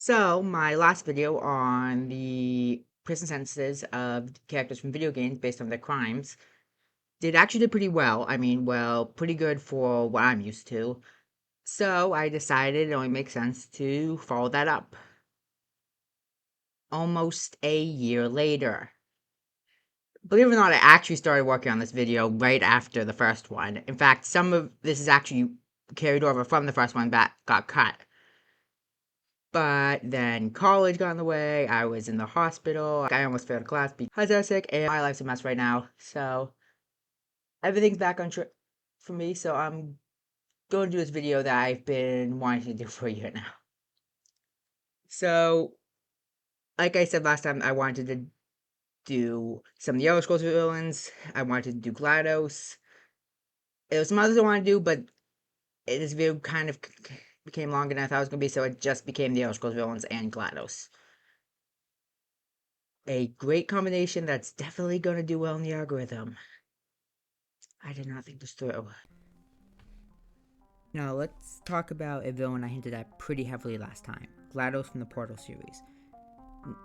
So, my last video on the prison sentences of characters from video games based on their crimes did pretty well. Pretty good for what I'm used to. So, I decided it only makes sense to follow that up. Almost a year later. Believe it or not, I actually started working on this video right after the first one. In fact, some of this is actually carried over from the first one that got cut. But then college got in the way, I was in the hospital, I almost failed class because I was sick, and my life's a mess right now, so everything's back on track for me, so I'm going to do this video that I've been wanting to do for a year now. So, like I said last time, I wanted to do some of the Elder Scrolls villains, I wanted to do GLaDOS, there was some others I wanted to do, but this video kind of became longer than I thought it was going to be, so it just became the Elder Scrolls villains and GLaDOS. A great combination that's definitely going to do well in the algorithm. I did not think this through. Now let's talk about a villain I hinted at pretty heavily last time, GLaDOS from the Portal series.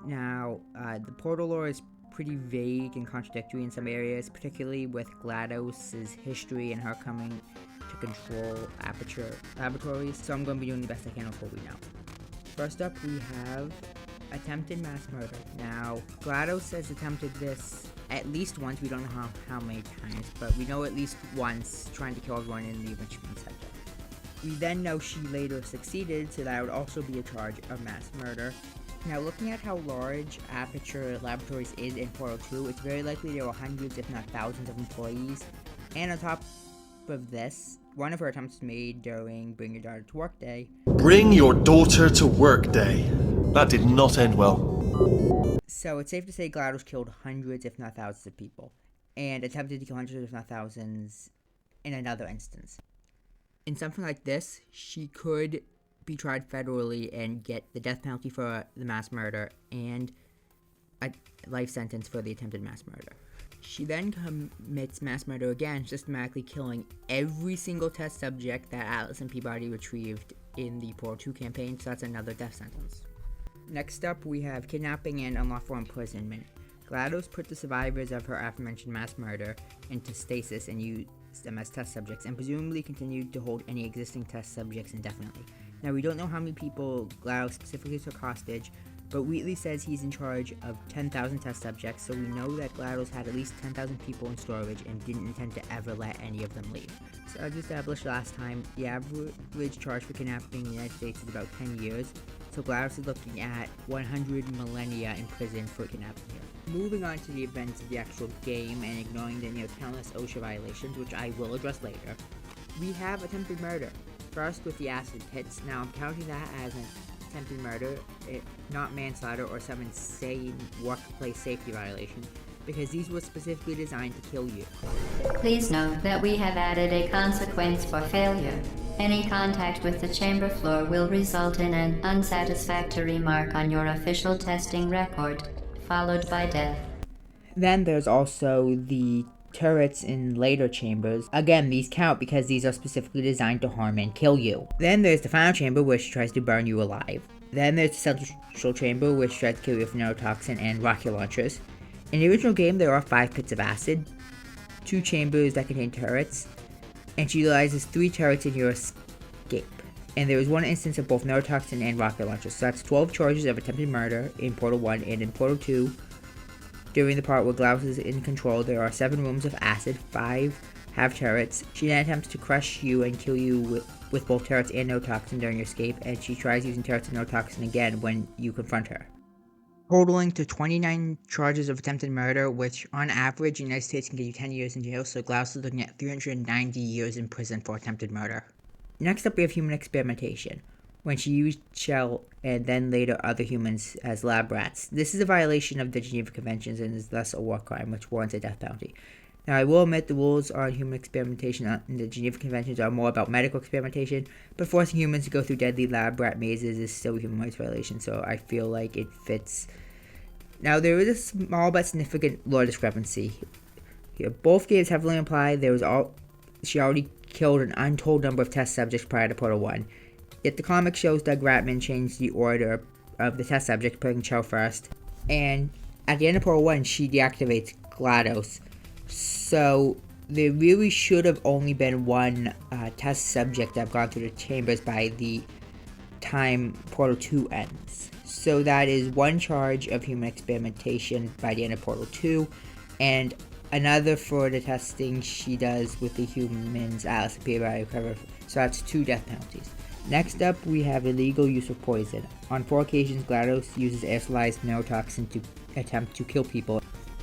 Now, the Portal lore is pretty vague and contradictory in some areas, particularly with GLaDOS' history and her coming to control Aperture Laboratories, so I'm going to be doing the best I can with what we know. First up, we have attempted mass murder. Now, GLaDOS has attempted this at least once, we don't know how many times, but we know at least once, trying to kill everyone in the enrichment center. We then know she later succeeded, so that would also be a charge of mass murder. Now, looking at how large Aperture Laboratories is in Portal 2, it's very likely there were hundreds, if not thousands, of employees. And on top of this, one of her attempts was made during Bring Your Daughter to Work Day. Bring your daughter to work day. That did not end well. So it's safe to say GLaDOS killed hundreds, if not thousands of people, and attempted to kill hundreds, if not thousands, in another instance. In something like this, she could be tried federally and get the death penalty for the mass murder and a life sentence for the attempted mass murder. She then commits mass murder again, systematically killing every single test subject that Atlas and Peabody retrieved in the Portal 2 campaign, so that's another death sentence. Next up, we have kidnapping and unlawful imprisonment. GLaDOS put the survivors of her aforementioned mass murder into stasis and used them as test subjects, and presumably continued to hold any existing test subjects indefinitely. Now, we don't know how many people GLaDOS specifically took hostage, but Wheatley says he's in charge of 10,000 test subjects, so we know that GLaDOS had at least 10,000 people in storage and didn't intend to ever let any of them leave. So as established last time, the average charge for kidnapping in the United States is about 10 years, so GLaDOS is looking at 100 millennia in prison for kidnapping here. Moving on to the events of the actual game and ignoring the countless OSHA violations, which I will address later, we have attempted murder. First with the acid pits. Now I'm counting that as an attempted murder, not manslaughter or some insane workplace safety violation, because these were specifically designed to kill you. Please note that we have added a consequence for failure. Any contact with the chamber floor will result in an unsatisfactory mark on your official testing record, followed by death. Then there's also the turrets in later chambers. Again, these count because these are specifically designed to harm and kill you. Then there's the final chamber, which tries to burn you alive. Then there's the central chamber, which tries to kill you with neurotoxin and rocket launchers. In the original game, there are 5 pits of acid, 2 chambers that contain turrets, and she utilizes 3 turrets in your escape. And there is 1 instance of both neurotoxin and rocket launchers, so that's 12 charges of attempted murder in Portal 1, and in Portal 2, during the part where GLaDOS is in control, there are 7 rooms of acid, 5 have turrets. She then attempts to crush you and kill you with both turrets and neurotoxin during your escape, and she tries using turrets and neurotoxin again when you confront her. Totaling to 29 charges of attempted murder, which on average in the United States can get you 10 years in jail, so GLaDOS is looking at 390 years in prison for attempted murder. Next up, we have human experimentation, when she used Shell and then later other humans as lab rats. This is a violation of the Geneva Conventions and is thus a war crime, which warrants a death penalty. Now, I will admit the rules on human experimentation in the Geneva Conventions are more about medical experimentation, but forcing humans to go through deadly lab rat mazes is still a human rights violation, so I feel like it fits. Now, there is a small but significant law discrepancy here. Both games heavily imply she already killed an untold number of test subjects prior to Portal 1. Yet the comic shows Doug Ratman changed the order of the test subject, putting Cho first. And at the end of Portal 1, she deactivates GLaDOS. So there really should have only been one test subject that have gone through the chambers by the time Portal 2 ends. So that is one charge of human experimentation by the end of Portal 2, and another for the testing she does with the humans Alice appear by recover. So that's 2 death penalties. Next up, we have illegal use of poison. On 4 occasions, GLaDOS uses aerosolized neurotoxin to attempt to kill people,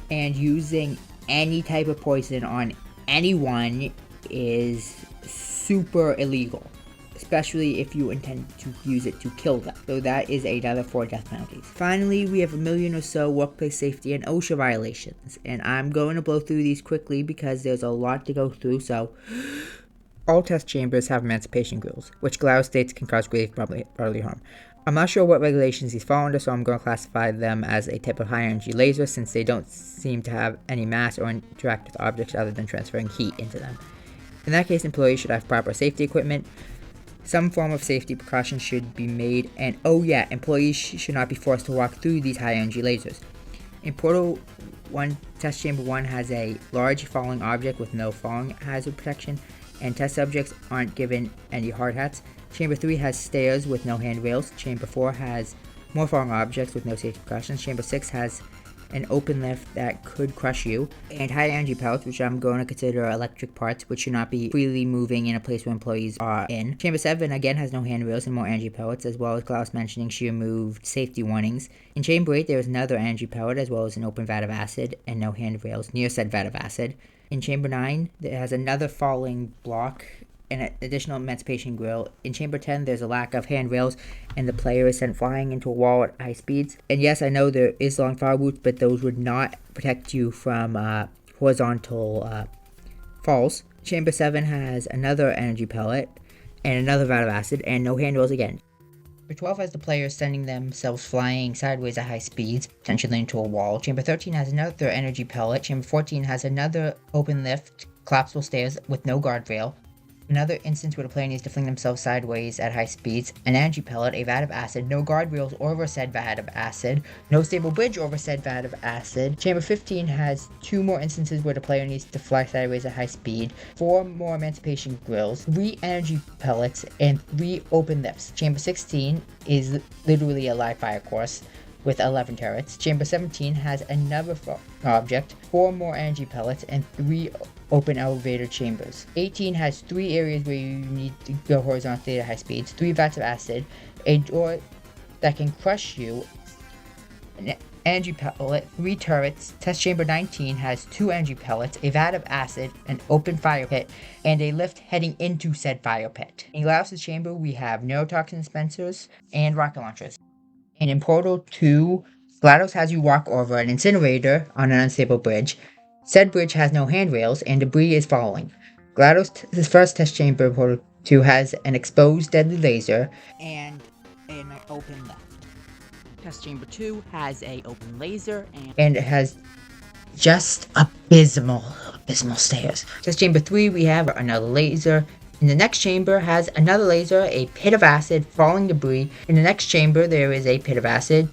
and using any type of poison on anyone is super illegal, especially if you intend to use it to kill them. So that is another 4 death penalties. Finally, we have a million or so workplace safety and OSHA violations, and I'm going to blow through these quickly because there's a lot to go through. So all test chambers have emancipation grills, which GLaDOS states can cause grave bodily harm. I'm not sure what regulations these fall under, so I'm going to classify them as a type of high-energy laser since they don't seem to have any mass or interact with objects other than transferring heat into them. In that case, employees should have proper safety equipment. Some form of safety precautions should be made, and oh yeah, employees should not be forced to walk through these high-energy lasers. In Portal 1, Test Chamber 1 has a large falling object with no falling hazard protection, and test subjects aren't given any hard hats. Chamber 3 has stairs with no handrails. Chamber 4 has more falling objects with no safety precautions. Chamber 6 has an open lift that could crush you, and high energy pellets, which I'm going to consider electric parts, which should not be freely moving in a place where employees are in. Chamber 7 again has no handrails and more energy pellets, as well as GLaDOS mentioning she removed safety warnings. In Chamber 8 there is another energy pellet, as well as an open vat of acid and no handrails near said vat of acid. In Chamber 9 it has another falling block and an additional emancipation grill. In Chamber 10, there's a lack of handrails, and the player is sent flying into a wall at high speeds. And yes, I know there is long fire boots, but those would not protect you from horizontal falls. Chamber 7 has another energy pellet and another vat of acid, and no handrails again. Chamber 12 has the players sending themselves flying sideways at high speeds, potentially into a wall. Chamber 13 has another energy pellet. Chamber 14 has another open lift, collapsible stairs with no guardrail. Another instance where the player needs to fling themselves sideways at high speeds, an energy pellet, a vat of acid, no guardrails over said vat of acid, no stable bridge over said vat of acid. Chamber 15 has 2 more instances where the player needs to fly sideways at high speed, 4 more emancipation grills, 3 energy pellets, and 3 open lifts. Chamber 16 is literally a live fire course with 11 turrets. Chamber 17 has another object, 4 more energy pellets, and 3 open elevator chambers. 18 has 3 areas where you need to go horizontally at high speeds, 3 vats of acid, a door that can crush you, an energy pellet, 3 turrets. Test chamber 19 has 2 energy pellets, a vat of acid, an open fire pit, and a lift heading into said fire pit. In GLaDOS' chamber, we have neurotoxin dispensers and rocket launchers. And in Portal 2, GLaDOS has you walk over an incinerator on an unstable bridge. Said bridge has no handrails, and debris is falling. GLaDOS' first test chamber in Portal 2 has an exposed deadly laser and an open lift. Test chamber 2 has a open laser and it has just abysmal stairs. Test chamber 3, we have another laser. In the next chamber has another laser, a pit of acid, falling debris. In the next chamber there is a pit of acid,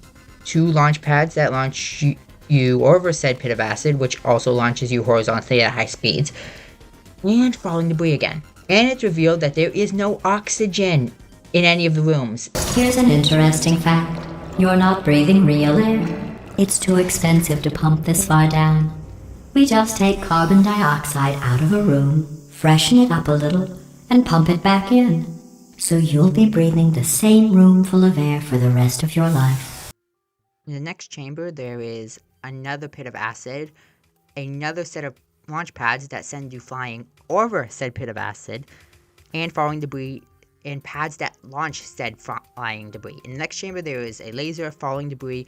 2 launch pads that launch you over said pit of acid, which also launches you horizontally at high speeds, and falling debris again. And it's revealed that there is no oxygen in any of the rooms. Here's an interesting fact. You're not breathing real air. It's too expensive to pump this far down. We just take carbon dioxide out of a room, freshen it up a little, and pump it back in. So you'll be breathing the same room full of air for the rest of your life. In the next chamber, there is another pit of acid, another set of launch pads that send you flying over said pit of acid, and falling debris, and pads that launch said flying debris. In the next chamber, there is a laser, falling debris,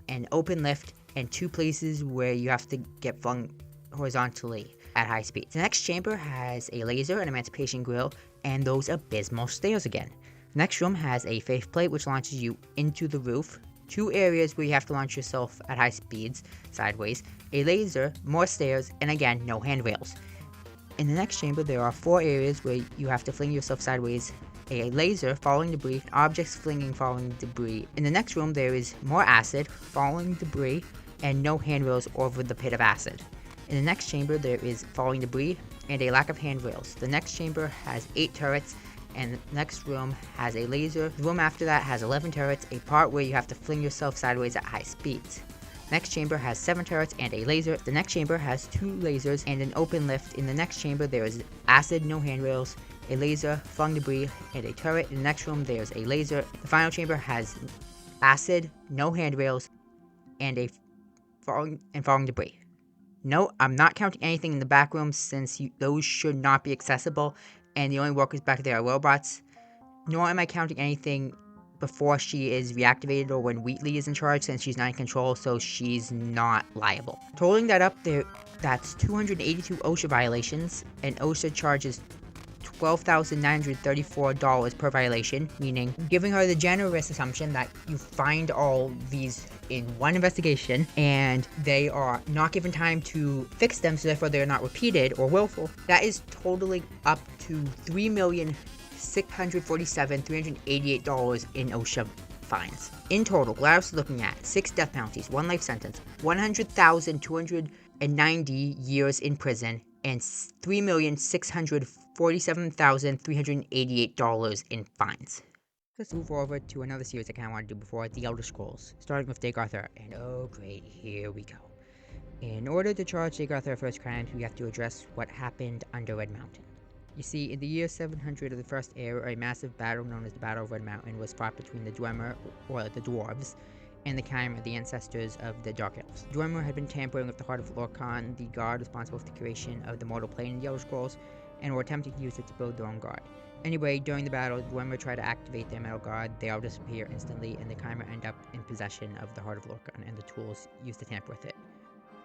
an open lift, and 2 places where you have to get flung horizontally at high speeds. The next chamber has a laser, an emancipation grill, and those abysmal stairs again. The next room has a faith plate which launches you into the roof, 2 areas where you have to launch yourself at high speeds, sideways, a laser, more stairs, and again, no handrails. In the next chamber, there are 4 areas where you have to fling yourself sideways a laser, falling debris, objects flinging falling debris. In the next room, there is more acid, falling debris, and no handrails over the pit of acid. In the next chamber, there is falling debris and a lack of handrails. The next chamber has 8 turrets, and the next room has a laser. The room after that has 11 turrets, a part where you have to fling yourself sideways at high speeds. Next chamber has 7 turrets and a laser. The next chamber has 2 lasers and an open lift. In the next chamber, there is acid, no handrails, a laser, falling debris, and a turret. In the next room, there's a laser. The final chamber has acid, no handrails, and falling debris. No, I'm not counting anything in the back rooms since those should not be accessible, and the only workers back there are robots. Nor am I counting anything before she is reactivated or when Wheatley is in charge, since she's not in control, so she's not liable. Totaling that up, that's 282 OSHA violations, and OSHA charges $12,934 per violation, meaning giving her the generous assumption that you find all these in one investigation and they are not given time to fix them, so therefore they're not repeated or willful. That is totaling up to $3,647,388 in OSHA fines. In total, GLaDOS is looking at 6 death penalties, 1 life sentence, 100,290 years in prison, and $3,647,388 in fines. Let's move over to another series I kind of want to do before, The Elder Scrolls, starting with Dig Arthur, and oh great, here we go. In order to charge Dig Arthur first crimes, we have to address what happened under Red Mountain. You see, in the year 700 of the First Era, a massive battle known as the Battle of Red Mountain was fought between the Dwemer, or the Dwarves, and the Chimera, the ancestors of the Dark Elves. Dwemer had been tampering with the heart of Lorkhan, the god responsible for the creation of the mortal plane in the Elder Scrolls, and were attempting to use it to build their own god. Anyway, during the battle, Dwemer tried to activate their metal god, they all disappear instantly, and the Chimera end up in possession of the heart of Lorkhan and the tools used to tamper with it.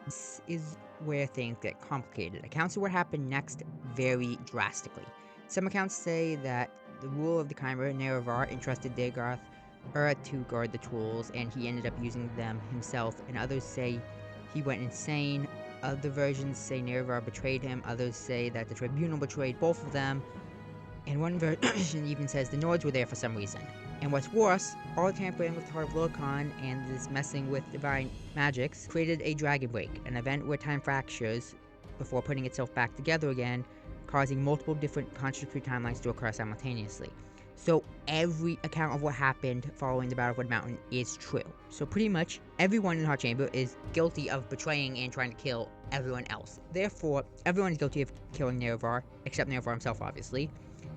This is where things get complicated. Accounts of what happened next vary drastically. Some accounts say that the ruler of the Chimera, Nerevar, entrusted Dagarth to guard the tools, and he ended up using them himself, and others say he went insane. Other versions say Nerevar betrayed him, others say that the tribunal betrayed both of them, and one version even says the Nords were there for some reason. And what's worse, all tampering with the heart of Lorkhan and this messing with divine magics created a dragon break, an event where time fractures before putting itself back together again, causing multiple different contradictory timelines to occur simultaneously. So every account of what happened following the Battle of Red Mountain is true. So pretty much everyone in the Heart Chamber is guilty of betraying and trying to kill everyone else. Therefore, everyone is guilty of killing Nerevar, except Nerevar himself, obviously.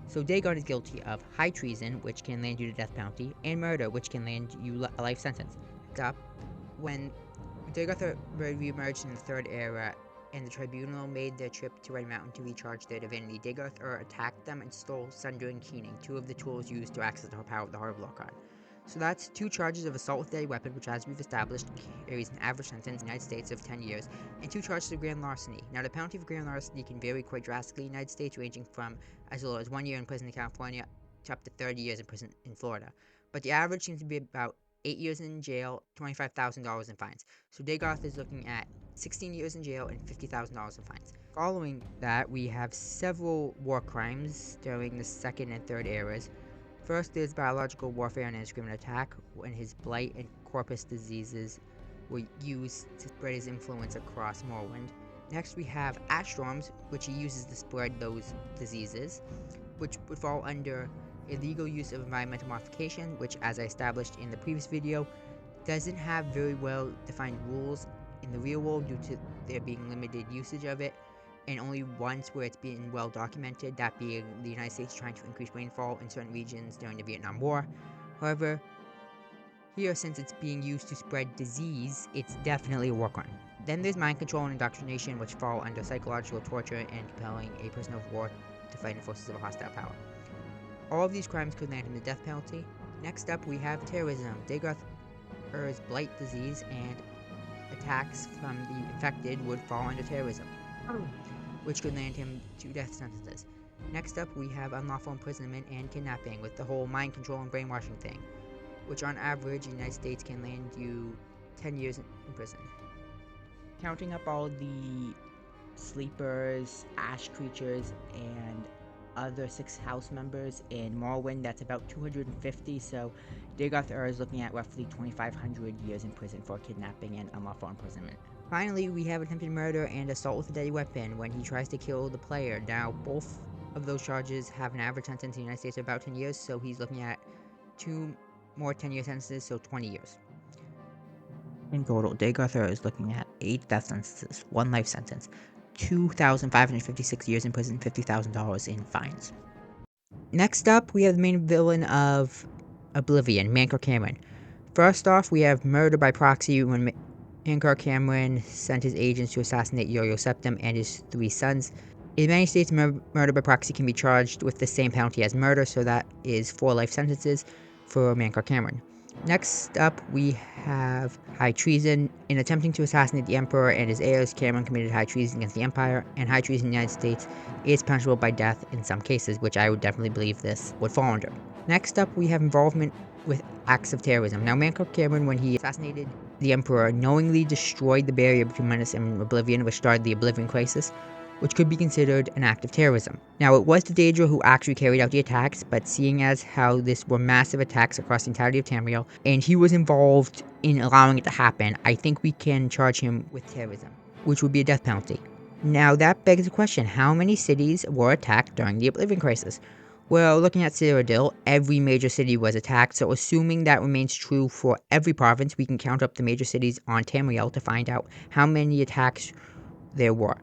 So Dagon is guilty of high treason, which can land you the death penalty, and murder, which can land you a life sentence. When Dagon re-emerged in the Third Era, and the Tribunal made their trip to Red Mountain to recharge their divinity, Dagarth attacked them and stole Sunder and Keening, 2 of the tools used to access the power of the Heart of Lorkhan. So that's 2 charges of assault with a deadly weapon, which, as we've established, carries an average sentence in the United States of 10 years, and 2 charges of grand larceny. Now, the penalty for grand larceny can vary quite drastically in the United States, ranging from as low as 1 year in prison in California to up to 30 years in prison in Florida. But the average seems to be about 8 years in jail, $25,000 in fines. So Dagarth is looking at 16 years in jail and $50,000 in fines. Following that, we have several war crimes during the Second and Third Eras. First, there's biological warfare and indiscriminate attack, when his blight and corpus diseases were used to spread his influence across Morrowind. Next, we have ash storms, which he uses to spread those diseases, which would fall under illegal use of environmental modification, which, as I established in the previous video, doesn't have very well defined rules in the real world due to there being limited usage of it, and only once where it's been well documented, that being the United States trying to increase rainfall in certain regions during the Vietnam War. However, here, since it's being used to spread disease, it's definitely a war crime. Then there's mind control and indoctrination, which fall under psychological torture and compelling a prisoner of war to fight in forces of a hostile power. All of these crimes could land him the death penalty. Next up, we have terrorism. Dagarth's blight disease and attacks from the infected would fall under terrorism, which could land him 2 death sentences. Next up, we have unlawful imprisonment and kidnapping, with the whole mind control and brainwashing thing, which on average in the United States can land you 10 years in prison. Counting up all the sleepers, ash creatures, and other 6 house members. In Morrowind, that's about 250, so Dagoth is looking at roughly 2,500 years in prison for kidnapping and unlawful imprisonment. Finally, we have attempted murder and assault with a deadly weapon when he tries to kill the player. Now, both of those charges have an average sentence in the United States of about 10 years, so he's looking at 2 more 10-year sentences, so 20 years. In total, Dagoth is looking at 8 death sentences, 1 life sentence, 2,556 years in prison, $50,000 in fines. Next up, we have the main villain of Oblivion, Mankar Cameron. First off, we have murder by proxy when Mankar Cameron sent his agents to assassinate Yo-Yo Septim and his 3 sons. In many states, murder by proxy can be charged with the same penalty as murder, so that is 4 life sentences for Mankar Cameron. Next up, we have high treason. In attempting to assassinate the Emperor and his heirs, Cameron committed high treason against the Empire, and high treason in the United States is punishable by death in some cases, which I would definitely believe this would fall under. Next up, we have involvement with acts of terrorism. Now, Mankar Cameron, when he assassinated the Emperor, knowingly destroyed the barrier between Menace and Oblivion, which started the Oblivion Crisis, which could be considered an act of terrorism. Now, it was the Daedra who actually carried out the attacks, but seeing as how this were massive attacks across the entirety of Tamriel, and he was involved in allowing it to happen, I think we can charge him with terrorism, which would be a death penalty. Now, that begs the question, how many cities were attacked during the Oblivion Crisis? Well, looking at Cyrodiil, every major city was attacked, so assuming that remains true for every province, we can count up the major cities on Tamriel to find out how many attacks there were.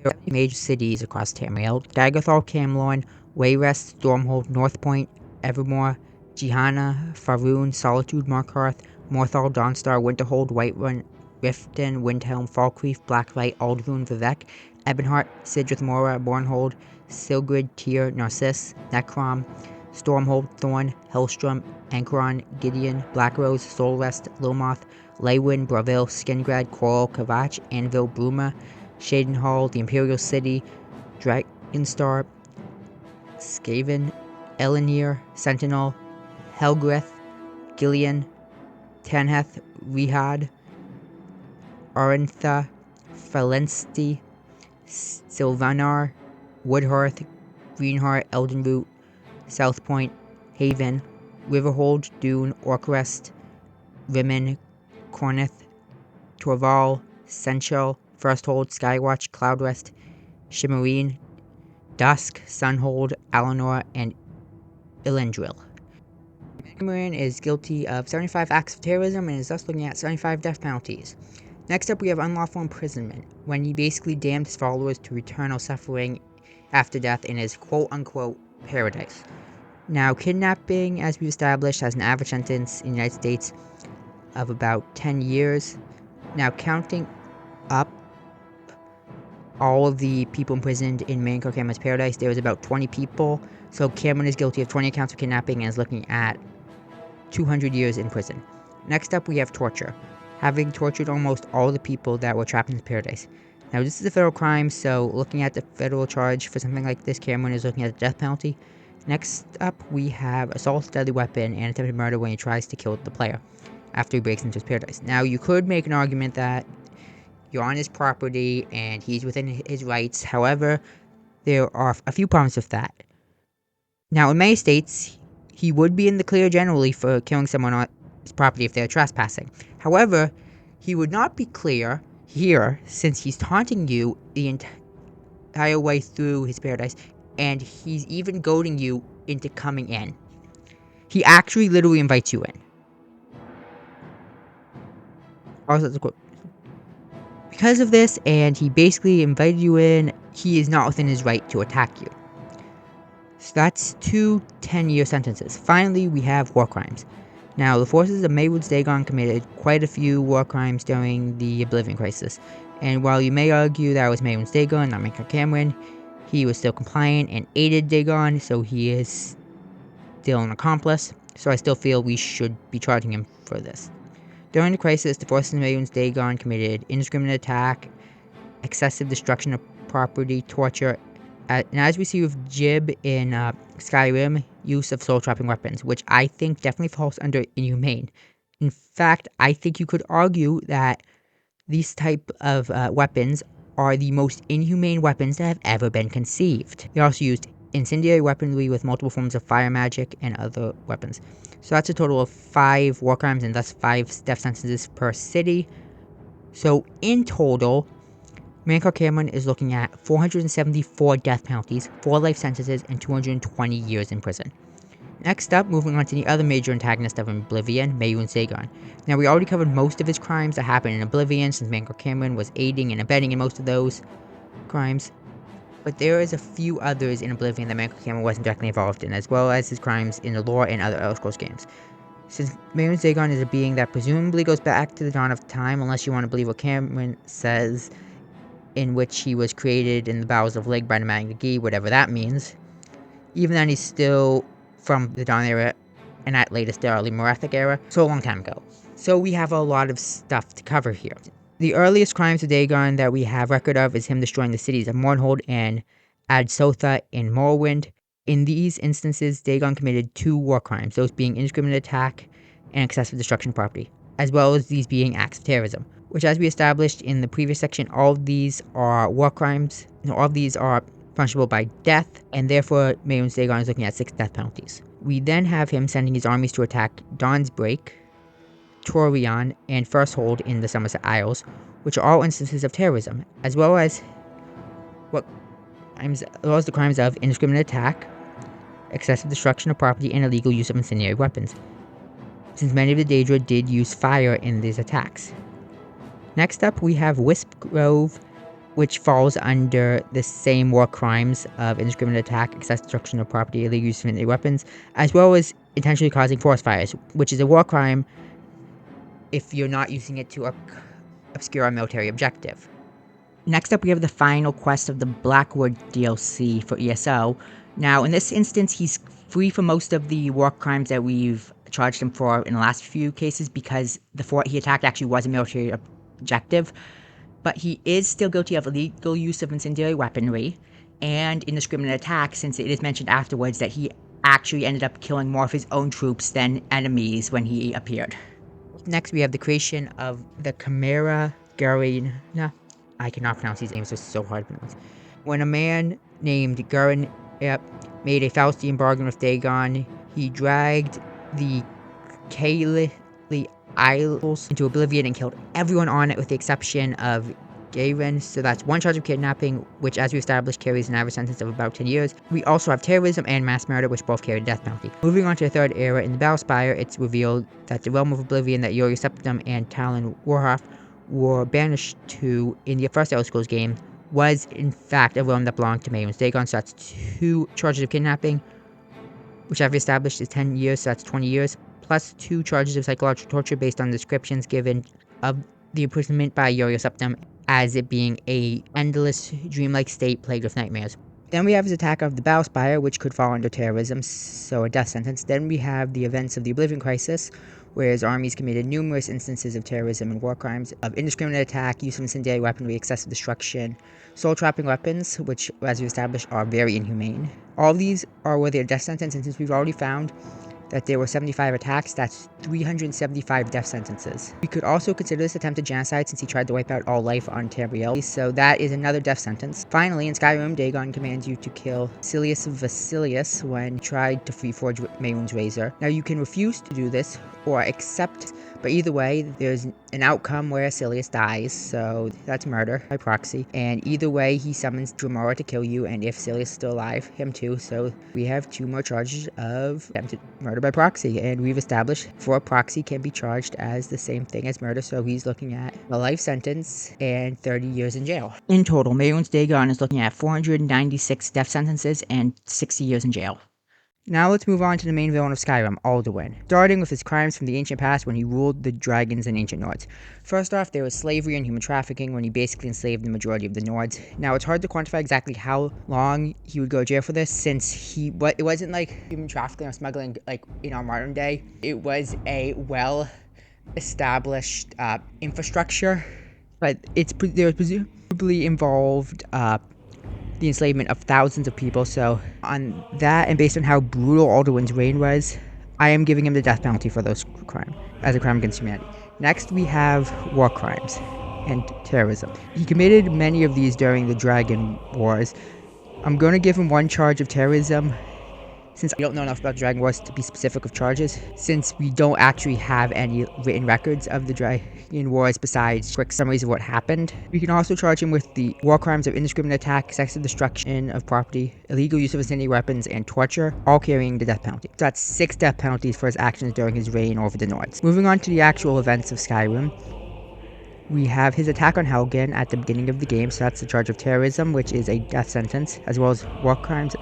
There are major cities across Tamriel: Daggerthal, Camlorn, Wayrest, Stormhold, Northpoint, Evermore, Jehana, Faroon, Solitude, Markarth, Morthal, Dawnstar, Winterhold, Whiterun, Riften, Windhelm, Falkreath, Blacklight, Aldrune, Vivek, Ebonheart, Sidrith Mora, Bornhold, Silgrid, Tyr, Narcissus, Necrom, Stormhold, Thorn, Hellstrom, Anchoron, Gideon, Blackrose, Soulrest, Lilmoth, Leywyn, Bravil, Skingrad, Coral, Kavach, Anvil, Bruma, Shadenhall, the Imperial City, Dragonstar, Skaven, Elenir, Sentinel, Helgrith, Gillian, Tanheth, Rehad, Arantha, Falensti, Sylvanar, Woodhearth, Greenheart, Eldenroot, Southpoint, Haven, Riverhold, Dune, Orcrest, Rimmon, Cornith, Torval, Senchel, Firsthold, Skywatch, Cloudrest, Shimmerine, Dusk, Sunhold, Alinor, and Ilendril. Cameron is guilty of 75 acts of terrorism and is thus looking at 75 death penalties. Next up, we have unlawful imprisonment, when he basically damned his followers to eternal suffering after death in his quote-unquote paradise. Now, kidnapping, as we've established, has an average sentence in the United States of about 10 years. Now, counting up all of the people imprisoned in Mankar Cameron's paradise, there was about 20 people, so Cameron is guilty of 20 counts of kidnapping and is looking at 200 years in prison. Next up, we have torture, having tortured almost all the people that were trapped in his paradise. Now, this is a federal crime, so looking at the federal charge for something like this, Cameron is looking at the death penalty. Next up, we have assault with a deadly weapon and attempted murder when he tries to kill the player after he breaks into his paradise. Now, you could make an argument that you're on his property and he's within his rights. However, there are a few problems with that. Now, in many states, he would be in the clear generally for killing someone on his property if they're trespassing. However, he would not be clear here since he's taunting you the entire way through his paradise, and he's even goading you into coming in. He actually literally invites you in. Also, because of this, and he basically invited you in, he is not within his right to attack you. So that's 2 10-year sentences. Finally, we have war crimes. Now, the forces of Maywood's Dagon committed quite a few war crimes during the Oblivion Crisis, and while you may argue that it was Maywood's Dagon, not Mankar Cameron, he was still compliant and aided Dagon, so he is still an accomplice, so I still feel we should be charging him for this. During the crisis, the forces of Maywood's Dagon committed indiscriminate attack, excessive destruction of property, torture, and as we see with Jib in Skyrim, use of soul-trapping weapons, which I think definitely falls under inhumane. In fact, I think you could argue that these type of weapons are the most inhumane weapons that have ever been conceived. They also used incendiary weaponry with multiple forms of fire magic, and other weapons. So that's a total of 5 war crimes and thus 5 death sentences per city. So in total, Mancow Cameron is looking at 474 death penalties, 4 life sentences, and 220 years in prison. Next up, moving on to the other major antagonist of Oblivion, Mayun Sagon. Now, we already covered most of his crimes that happened in Oblivion, since Mancow Cameron was aiding and abetting in most of those crimes. But there is a few others in Oblivion that Mancow Cameron wasn't directly involved in, as well as his crimes in the lore and other Elder Scrolls games. Since Mayun Sagon is a being that presumably goes back to the dawn of time, unless you want to believe what Cameron says, in which he was created in the bowels of Lig by the Magna, whatever that means. Even then, he's still from the Dawn era and at latest the early Morathic era, so a long time ago. So we have a lot of stuff to cover here. The earliest crimes of Dagon that we have record of is him destroying the cities of Mournhold and Adsotha in Morrowind. In these instances, Dagon committed 2 war crimes, those being indiscriminate attack and excessive destruction of property, as well as these being acts of terrorism, which, as we established in the previous section, all of these are war crimes. All of these are punishable by death, and therefore Mayun Dagon is looking at 6 death penalties. We then have him sending his armies to attack Dawn's Break, Torion, and First Hold in the Somerset Isles, which are all instances of terrorism, as well as the crimes of indiscriminate attack, excessive destruction of property, and illegal use of incendiary weapons, since many of the Daedra did use fire in these attacks. Next up, we have Wisp Grove, which falls under the same war crimes of indiscriminate attack, excessive destruction of property, illegal use of incendiary weapons, as well as intentionally causing forest fires, which is a war crime if you're not using it to obscure a military objective. Next up, we have the final quest of the Blackwood DLC for ESO. Now, in this instance, he's free from most of the war crimes that we've charged him for in the last few cases, because the fort he attacked actually was a military objective. But he is still guilty of illegal use of incendiary weaponry and indiscriminate attack, since it is mentioned afterwards that he actually ended up killing more of his own troops than enemies when he appeared. Next, we have the creation of the Chimera Garina. I cannot pronounce these names, they're so hard to pronounce. When a man named Garin made a Faustian bargain with Dagon, he dragged the Caelid Isles into Oblivion and killed everyone on it with the exception of Garen. So that's 1 charge of kidnapping, which, as we established, carries an average sentence of about 10 years. We also have terrorism and mass murder, which both carry a death penalty. Moving on to the 3rd era, in the Battlespire, it's revealed that the realm of Oblivion that Uri Septim and Talon Warhoff were banished to in the first Elder Scrolls game was in fact a realm that belonged to Mayun Dagon. So that's 2 charges of kidnapping, which I've established is 10 years, so that's 20 years, plus 2 charges of psychological torture based on descriptions given of the imprisonment by Uri Septim as it being a endless dreamlike state plagued with nightmares. Then we have his attack of the Battlespire, which could fall under terrorism, so a death sentence. Then we have the events of the Oblivion Crisis, where his armies committed numerous instances of terrorism and war crimes, of indiscriminate attack, use of incendiary weaponry, excessive destruction, soul-trapping weapons, which, as we established, are very inhumane. All of these are worthy of death sentence, and since we've already found that there were 75 attacks, that's 375 death sentences. We could also consider this attempted genocide, since he tried to wipe out all life on Tamriel, so that is another death sentence. Finally, in Skyrim, Dagon commands you to kill Silius Vasilius when he tried to reforge Mayun's razor. Now, you can refuse to do this, or accept, but either way, there's an outcome where Silius dies, so that's murder by proxy. And either way, he summons Dremora to kill you, and if Silius is still alive, him too, so we have 2 more charges of attempted murder by proxy, and we've established for proxy can be charged as the same thing as murder, so he's looking at a life sentence and 30 years in jail. In total, Mayun Dagon is looking at 496 death sentences and 60 years in jail. Now let's move on to the main villain of Skyrim, Alduin, starting with his crimes from the ancient past when he ruled the dragons and ancient Nords. First off, there was slavery and human trafficking when he basically enslaved the majority of the Nords. Now, it's hard to quantify exactly how long he would go to jail for this, since it wasn't like human trafficking or smuggling like in our modern day. It was a well-established infrastructure, but there was presumably involved the enslavement of thousands of people. So on that, and based on how brutal Alduin's reign was, I am giving him the death penalty for those crimes as a crime against humanity. Next, we have war crimes and terrorism. He committed many of these during the Dragon Wars, I'm going to give him one charge of terrorism, since we don't know enough about the Dragon Wars to be specific of charges, since we don't actually have any written records of the Dragon Wars besides quick summaries of what happened. We can also charge him with the war crimes of indiscriminate attack, excessive destruction of property, illegal use of incendiary weapons, and torture, all carrying the death penalty. So that's 6 death penalties for his actions during his reign over the Nords. Moving on to the actual events of Skyrim. We have his attack on Helgen at the beginning of the game, so that's the charge of terrorism, which is a death sentence, as well as war crimes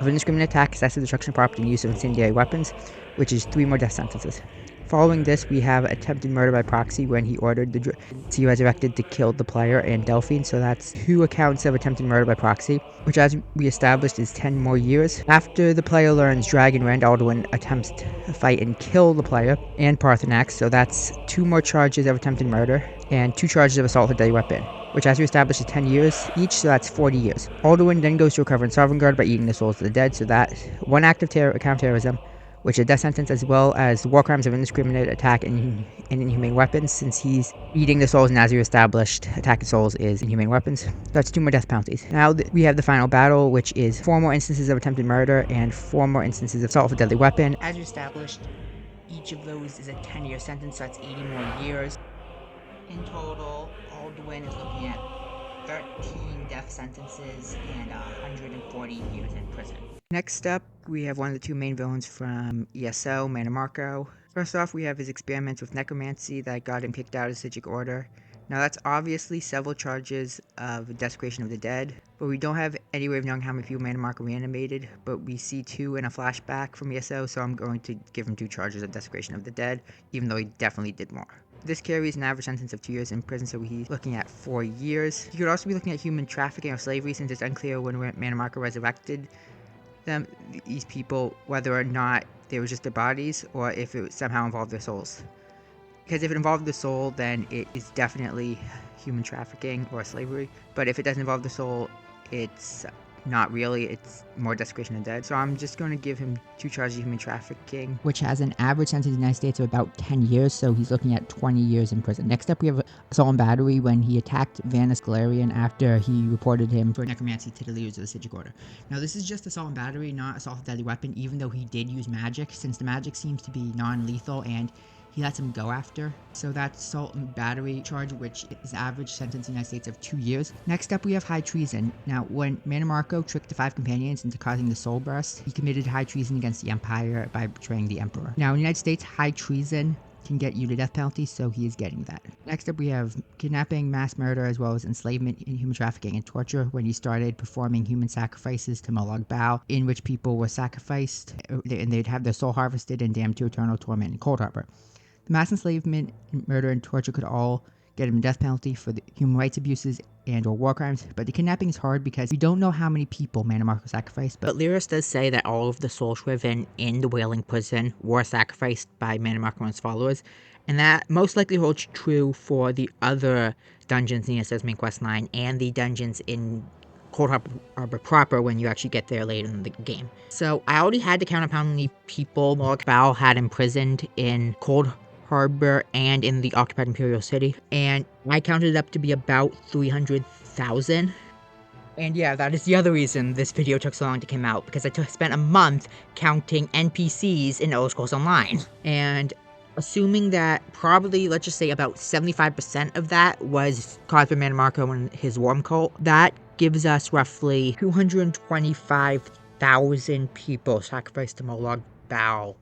of indiscriminate attack, excessive destruction of property, and use of incendiary weapons, which is 3 more death sentences. Following this, we have attempted murder by proxy when he ordered the to be resurrected to kill the player and Delphine, so that's 2 accounts of attempted murder by proxy, which as we established is 10 more years. After the player learns Dragonrend, Alduin attempts to fight and kill the player and Parthenax, so that's 2 more charges of attempted murder and 2 charges of assault with a deadly weapon, which as we established is 10 years each, so that's 40 years. Alduin then goes to recover in Sovngarde by eating the souls of the dead, so that 1 act of counterterrorism, which is a death sentence, as well as war crimes of indiscriminate attack and inhumane weapons, since he's eating the souls, and as we established, attacking souls is inhumane weapons. So that's 2 more death penalties. Now we have the final battle, which is 4 more instances of attempted murder and 4 more instances of assault with a deadly weapon. As we established, each of those is a 10-year sentence, so that's 80 more years. In total, Alduin is looking at 13 death sentences and 140 years in prison. Next up, we have one of the 2 main villains from ESO, Mannimarco. First off, we have his experiments with necromancy that got him kicked out of Sigic Order. Now that's obviously several charges of desecration of the dead, but we don't have any way of knowing how many people Mannimarco reanimated, but we see 2 in a flashback from ESO, so I'm going to give him 2 charges of desecration of the dead, even though he definitely did more. This carries an average sentence of 2 years in prison, so he's looking at 4 years. You could also be looking at human trafficking or slavery, since it's unclear when Mannimarco resurrected these people, whether or not they were just their bodies or if it somehow involved their souls. Because if it involved the soul, then it is definitely human trafficking or slavery. But if it doesn't involve the soul, it's not really, it's more desecration of dead. So I'm just going to give him 2 charges of human trafficking, which has an average sentence in the United States of about 10 years, so he's looking at 20 years in prison. Next up, we have assault and battery when he attacked Vanus Galarian after he reported him for necromancy to the leaders of the Sigic Order. Now this is just assault and battery, not assault with a deadly weapon, even though he did use magic, since the magic seems to be non-lethal and he lets him go after. So that's assault and battery charge, which is average sentence in the United States of 2 years. Next up, we have high treason. Now, when Mannimarco tricked the 5 companions into causing the soul burst, he committed high treason against the Empire by betraying the Emperor. Now, in the United States, high treason can get you to death penalty, so he is getting that. Next up, we have kidnapping, mass murder, as well as enslavement, human trafficking, and torture, when he started performing human sacrifices to Molag Bal, in which people were sacrificed, and they'd have their soul harvested and damned to eternal torment in Cold Harbor. The mass enslavement, murder, and torture could all get him a death penalty for the human rights abuses and or war crimes, but the kidnapping is hard because we don't know how many people Mannimarco sacrificed, but Lyris does say that all of the soul shriven in the Wailing Prison were sacrificed by Mannimarco and his followers, and that most likely holds true for the other dungeons in ESO's main quest line and the dungeons in Cold Harbor proper when you actually get there later in the game. So I already had to count up how many people Molag Bal had imprisoned in Cold Harbor and in the occupied Imperial City, and I counted it up to be about 300,000. And yeah, that is the other reason this video took so long to come out, because I spent a month counting NPCs in Elder Scrolls Online. And assuming that probably, let's just say about 75% of that was caused by Mannimarco and his worm cult, that gives us roughly 225,000 people sacrificed to Molag Bal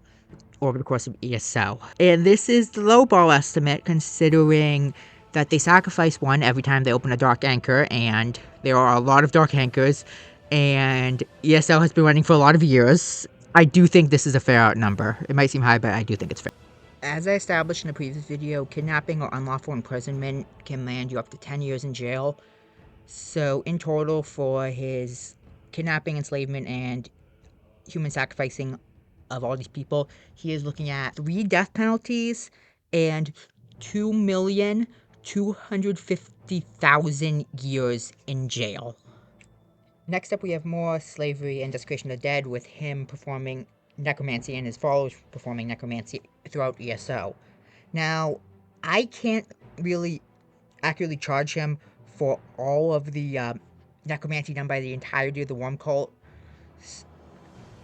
over the course of ESO. And this is the lowball estimate, considering that they sacrifice one every time they open a Dark Anchor, and there are a lot of Dark Anchors, and ESO has been running for a lot of years. I do think this is a fair number. It might seem high, but I do think it's fair. As I established in a previous video, kidnapping or unlawful imprisonment can land you up to 10 years in jail. So in total, for his kidnapping, enslavement, and human sacrificing of all these people, he is looking at 3 death penalties and 2,250,000 years in jail. Next up, we have more slavery and desecration of the dead, with him performing necromancy and his followers performing necromancy throughout ESO. Now, I can't really accurately charge him for all of the necromancy done by the entirety of the Worm Cult,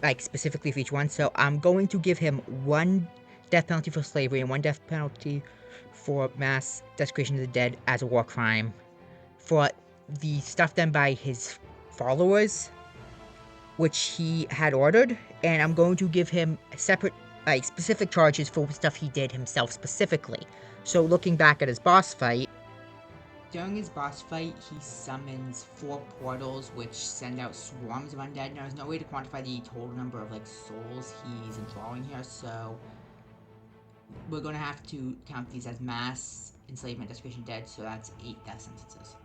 like specifically for each one. So I'm going to give him 1 death penalty for slavery and 1 death penalty for mass desecration of the dead as a war crime. For the stuff done by his followers, which he had ordered, and I'm going to give him separate, like, specific charges for stuff he did himself specifically. So looking back at his boss fight, during his boss fight, he summons 4 portals which send out swarms of undead. Now, there's no way to quantify the total number of, like, souls he's drawing here, so we're gonna have to count these as mass enslavement, desecration, dead, so that's 8 death sentences.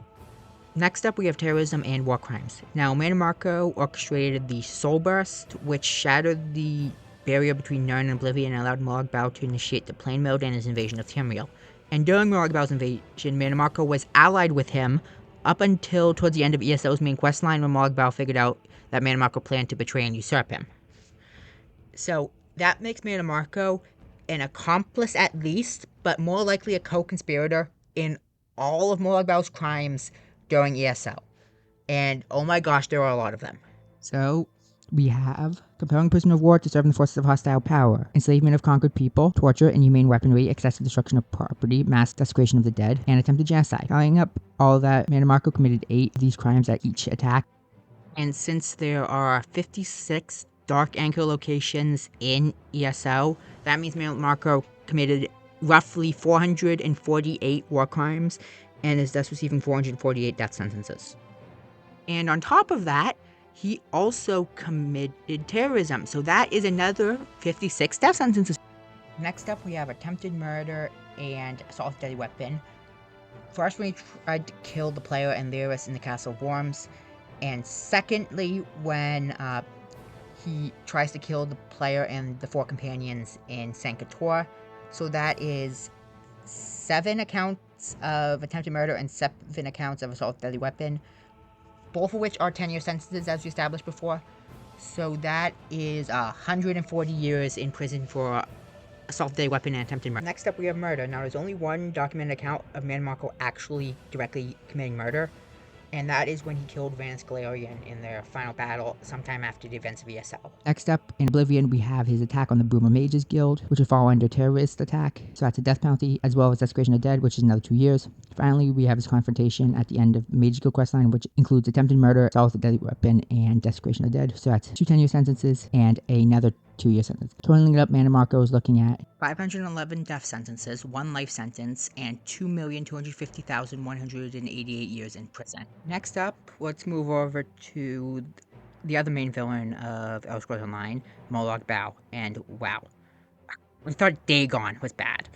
Next up, we have terrorism and war crimes. Now, Mannimarco orchestrated the Soul Burst, which shattered the barrier between Nirn and Oblivion and allowed Morag Bao to initiate the Plain Mode and his invasion of Tamriel. And during Morag Bao's invasion, Mannimarco was allied with him up until towards the end of ESO's main questline, when Morag Bao figured out that Mannimarco planned to betray and usurp him. So that makes Mannimarco an accomplice at least, but more likely a co-conspirator in all of Morag Bao's crimes during ESO. And oh my gosh, there are a lot of them. So we have compelling prisoner of war to serve in the forces of hostile power, enslavement of conquered people, torture, inhumane weaponry, excessive destruction of property, mass desecration of the dead, and attempted genocide. Tying up all that, Mannimarco committed 8 of these crimes at each attack. And since there are 56 Dark Anchor locations in ESO, that means Mannimarco committed roughly 448 war crimes and is thus receiving 448 death sentences. And on top of that, he also committed terrorism, so that is another 56 death sentences. Next up, we have attempted murder and assault with deadly weapon. First, when he tried to kill the player and Lyris in the Castle of Worms, and secondly, when he tries to kill the player and the 4 companions in Sankator. So that is 7 accounts of attempted murder and 7 accounts of assault with deadly weapon, both of which are 10-year sentences, as we established before. So that is 140 years in prison for assault with deadly weapon and attempted murder. Next up, we have murder. Now, there's only 1 documented account of Mannimarco actually directly committing murder, and that is when he killed Van Scalarian in their final battle sometime after the events of ESL. Next up, in Oblivion, we have his attack on the Boomer Mages Guild, which would fall under terrorist attack, so that's a death penalty, as well as desecration of dead, which is another 2 years. Finally, we have his confrontation at the end of Mages Guild questline, which includes attempted murder, assault with a deadly weapon, and desecration of dead, so that's 2 10-year sentences and another 2-year sentence. Totaling it up, Mannimarco is looking at 511 death sentences, 1 life sentence, and 2,250,188 years in prison. Next up, let's move over to the other main villain of Elder Scrolls Online, Morag Bao, and wow. I thought Dagon was bad.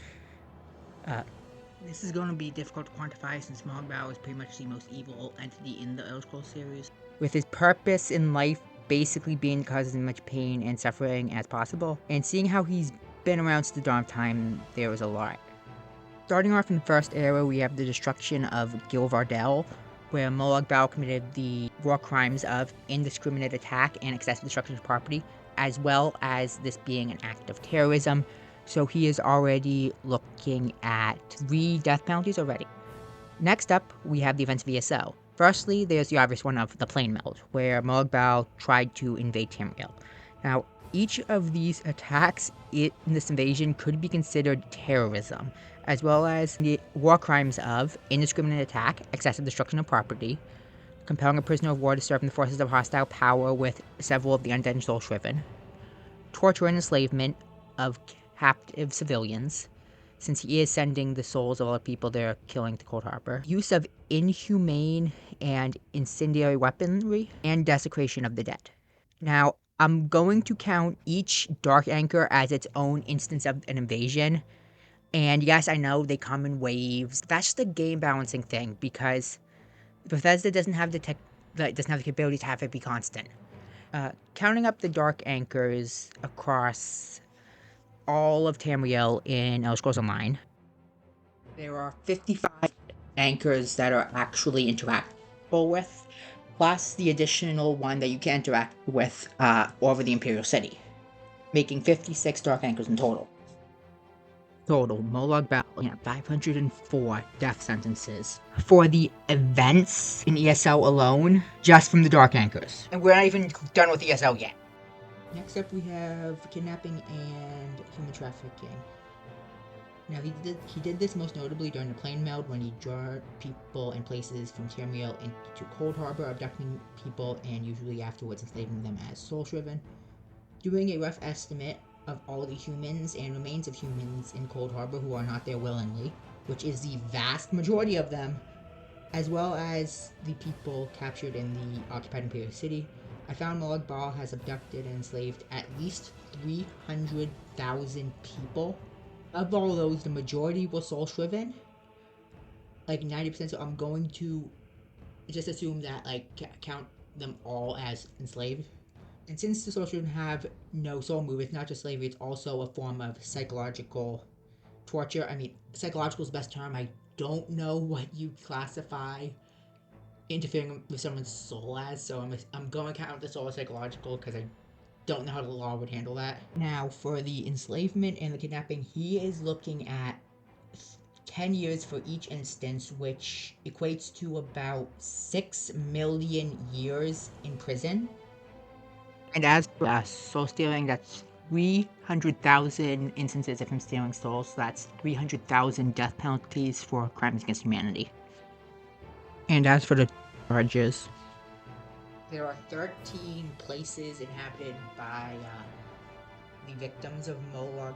This is going to be difficult to quantify since Morag Bao is pretty much the most evil entity in the Elder Scrolls series, with his purpose in life basically being to cause as much pain and suffering as possible, and seeing how he's been around since the dawn of time, there was a lot. Starting off in the first era, we have the destruction of Gilvardel, where Morag Bao committed the war crimes of indiscriminate attack and excessive destruction of property, as well as this being an act of terrorism, so he is already looking at 3 death penalties already. Next up, we have the events of ESO. Firstly, there's the obvious one of the Plain Meld, where Morag Bao tried to invade Tamriel. Now, each of these attacks in this invasion could be considered terrorism, as well as the war crimes of indiscriminate attack, excessive destruction of property, compelling a prisoner of war to serve in the forces of hostile power with several of the undead and soul-shriven, torture and enslavement of captive civilians, since he is sending the souls of all the people they're killing to Cold Harbor, use of inhumane and incendiary weaponry, and desecration of the dead. Now, I'm going to count each Dark Anchor as its own instance of an invasion, and yes, I know they come in waves. That's just a game balancing thing, because Bethesda doesn't have the capability to have it be constant. Counting up the Dark Anchors across all of Tamriel in Elder Scrolls Online, there are 55 anchors that are actually interactable with, plus the additional one that you can interact with over the Imperial City, making 56 Dark Anchors in total. Total, Molag Bal, 504 death sentences for the events in ESL alone, just from the Dark Anchors. And we're not even done with ESL yet. Next up, we have kidnapping and human trafficking. Now, he did this most notably during the plane meld when he drove people and places from Termiel into Cold Harbor, abducting people and usually afterwards enslaving them as soul-shriven. Doing a rough estimate of all the humans and remains of humans in Cold Harbor who are not there willingly, which is the vast majority of them, as well as the people captured in the occupied Imperial City, I found Molag Bal has abducted and enslaved at least 300,000 people. Of all those, the majority were soul-shriven, like 90%, so I'm going to just assume that, like, count them all as enslaved. And since the soul-shriven have no soul move, it's not just slavery, it's also a form of psychological torture. I mean, psychological is the best term. I don't know what you classify interfering with someone's soul as, so I'm going to count the soul as psychological because I don't know how the law would handle that. Now, for the enslavement and the kidnapping, he is looking at 10 years for each instance, which equates to about 6 million years in prison. And as for soul stealing, that's 300,000 instances of him stealing souls. So that's 300,000 death penalties for crimes against humanity. And as for the charges, there are 13 places inhabited by the victims of Molag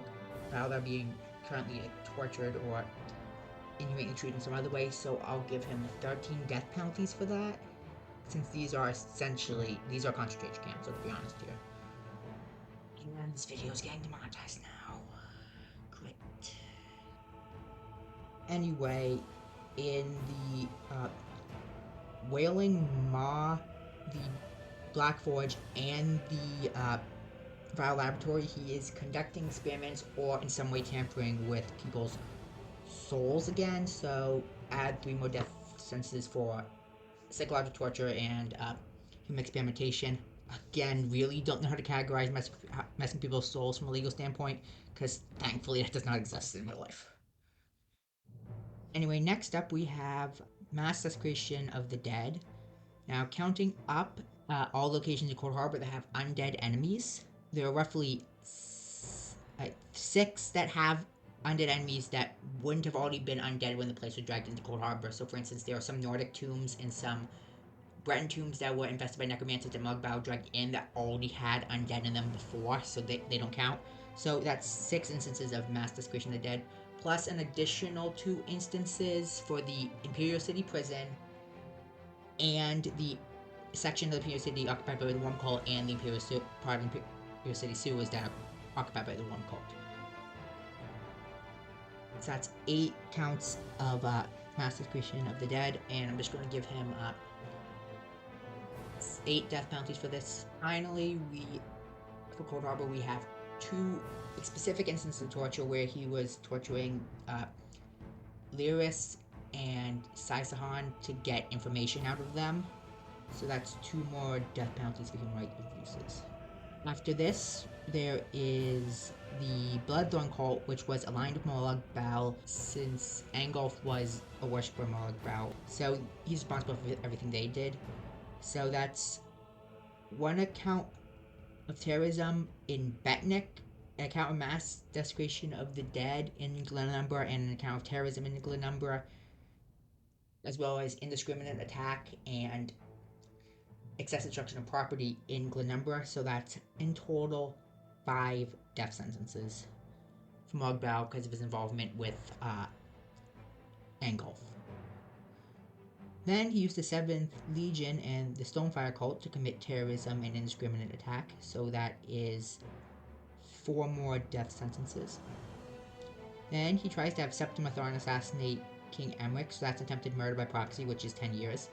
Bal that are being currently tortured or inhumanely treated in some other way, so I'll give him 13 death penalties for that, since these are concentration camps, let's be honest here. And this video is getting demonetized now. Great. Anyway, in the Wailing Maw, the Black Forge, and the Vile Laboratory, he is conducting experiments or in some way tampering with people's souls again, so add 3 more death sentences for psychological torture and human experimentation. Again, really don't know how to categorize messing people's souls from a legal standpoint, because thankfully that does not exist in real life. Anyway, next up we have mass desecration of the dead. Now, counting up all locations in Cold Harbor that have undead enemies, there are roughly 6 that have undead enemies that wouldn't have already been undead when the place was dragged into Cold Harbor. So, for instance, there are some Nordic tombs and some Breton tombs that were infested by necromancers that Molag Bal dragged in that already had undead in them before, so they don't count. So that's 6 instances of mass desecration of the dead, plus an additional 2 instances for the Imperial City Prison and the section of the Imperial City occupied by the Worm Cult and the part of the Imperial City sewers that are occupied by the Worm Cult. So that's 8 counts of mass desecration of the dead, and I'm just going to give him 8 death penalties for this. Finally, for Cold Harbor, we have 2 specific instances of torture where he was torturing Lyris and Saisahan to get information out of them. So that's 2 more death penalties for human rights abuses. After this, there is the Bloodthorn cult, which was aligned with Molag Bal since Angolf was a worshipper of Molag Bal. So he's responsible for everything they did. So that's 1 account of terrorism in Betnik, an account of mass desecration of the dead in Glenumbra, and an account of terrorism in Glenumbra, as well as indiscriminate attack and excessive destruction of property in Glenumbra. So that's in total 5 death sentences for Molag Bal because of his involvement with Angolf. Then he used the 7th Legion and the Stonefire cult to commit terrorism and indiscriminate attack, so that is 4 more death sentences. Then he tries to have Septima Thorn assassinate King Emmerich, so that's attempted murder by proxy, which is 10 years.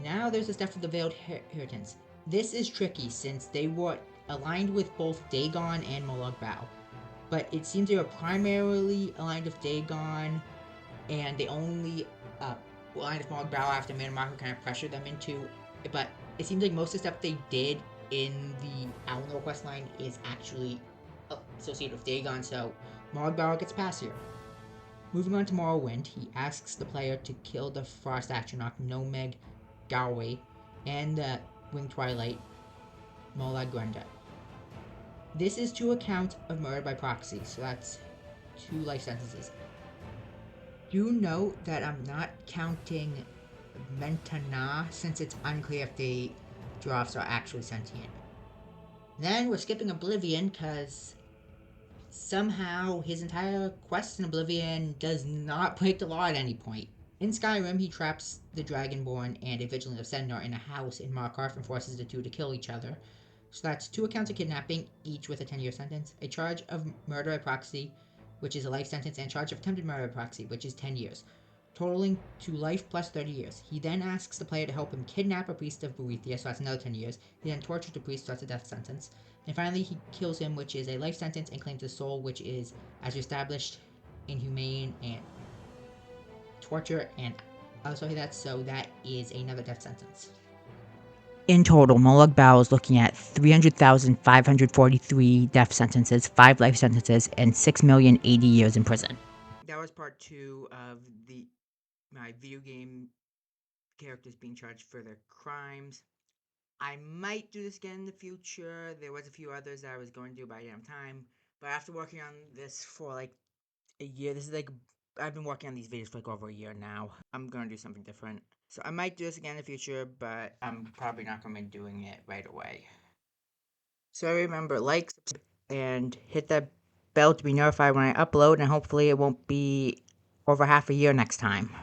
Now there's the stuff of the Veiled Heritance. This is tricky since they were aligned with both Dagon and Molag Bal, but it seems they were primarily aligned with Dagon, and they only aligned with Molag Bal after Manamaka kind of pressured them into it. But it seems like most of the stuff they did in the Alinor quest line is actually associated with Dagon, so Mogbar gets past here. Moving on to Morrowind, he asks the player to kill the Frost Astronaut Nomeg Galway and the Winged Twilight Molag Grenda. This is 2 accounts of murder by proxy, so that's 2 life sentences. Do note that I'm not counting Mentana since it's unclear if the drafts are actually sentient. Then we're skipping Oblivion because somehow his entire quest in Oblivion does not break the law at any point. In Skyrim, he traps the Dragonborn and a Vigilant of Sendar in a house in Markarth and forces the two to kill each other. So that's 2 accounts of kidnapping, each with a 10-year sentence, a charge of murder by proxy, which is a life sentence, and a charge of attempted murder by proxy, which is 10 years, totaling to life plus 30 years. He then asks the player to help him kidnap a priest of Boethia, so that's another 10 years. He then tortures the priest, so that's a death sentence. And finally, he kills him, which is a life sentence, and claims his soul, which is, as established, inhumane and torture, and also that is another death sentence. In total, Molag Bal is looking at 300,543 death sentences, 5 life sentences, and 6,080 years in prison. That was part 2 of my video game characters being charged for their crimes. I might do this again in the future. There was a few others that I was going to do, but I didn't have time. But after working on this for like a year, I've been working on these videos for like over a year now. I'm gonna do something different. So I might do this again in the future, but I'm probably not gonna be doing it right away. So remember, like, subscribe, and hit that bell to be notified when I upload, and hopefully it won't be over half a year next time.